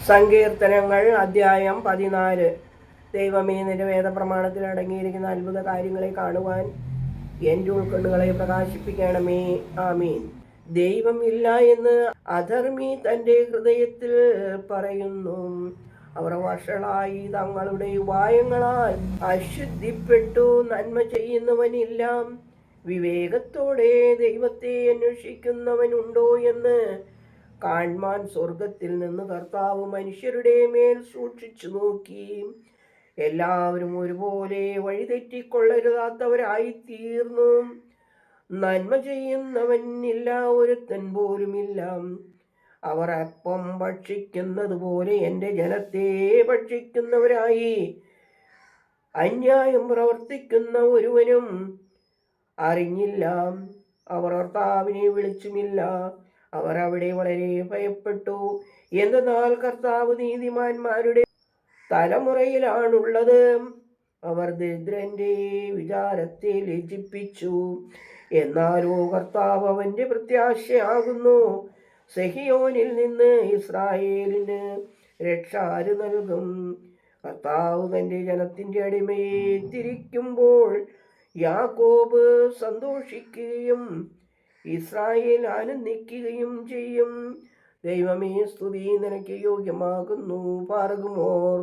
സങ്കീർത്തനങ്ങൾ അധ്യായം 14. ദൈവമേ, നിന്റെ വേദപ്രമാണത്തിൽ അടങ്ങിയിരിക്കുന്ന അത്ഭുത കാര്യങ്ങളെ കാണുവാൻ എൻ്റെ ഉൾക്കണ്ണുകളെ പ്രകാശിപ്പിക്കണമേ. ആമീൻ. ദൈവം ഇല്ല എന്ന് അധർമ്മി തൻ്റെ ഹൃദയത്തിൽ പറയുന്നു. അവർ വഷളായി തങ്ങളുടെ ഉപായങ്ങളാൽ അശുദ്ധിപ്പെട്ടു. നന്മ ചെയ്യുന്നവനില്ല. വിവേകത്തോടെ ദൈവത്തെ അന്വേഷിക്കുന്നവനുണ്ടോ എന്ന് കാൺമാൻ സ്വർഗത്തിൽ നിന്ന് കർത്താവ് മനുഷ്യരുടെ മേൽ സൂക്ഷിച്ചു നോക്കി. എല്ലാവരും ഒരുപോലെ വഴിതെറ്റിക്കൊള്ളരുതാത്തവരായി തീർന്നു. നന്മ ചെയ്യുന്നവനില്ല, ഒരുത്തൻ പോലുമില്ല. അവർ അപ്പം ഭക്ഷിക്കുന്നത് പോലെ എൻ്റെ ജനത്തെ ഭക്ഷിക്കുന്നവരായി. അന്യായം പ്രവർത്തിക്കുന്ന ഒരുവനും അറിഞ്ഞില്ല. അവർ കർത്താവിനെ വിളിച്ചുമില്ല. അവർ അവിടെ വളരെ ഭയപ്പെട്ടു. എന്തെന്നാൽ കർത്താവ് നീതിമാന്മാരുടെ തലമുറയിലാണുള്ളത്. അവർ ദരിദ്രന്റെ വിചാരത്തെ ലജ്ജിപ്പിച്ചു. എന്നാലോ കർത്താവ് അവന്റെ പ്രത്യാശയാകുന്നു. സെഹിയോനിൽ നിന്ന് ഇസ്രായേലിന് രക്ഷ ആര് നൽകും? കർത്താവ് തന്റെ ജനത്തിന്റെ അടിമയെ തിരിക്കുമ്പോൾ യാക്കോബ് സന്തോഷിക്കുകയും ഇസ്രായേൽ ആനന്ദിക്കുകയും ചെയ്യും. ദൈവമേ, സ്തുതി നിനക്ക് യോഗ്യമാകുന്നു. പാർക്കുമോർ.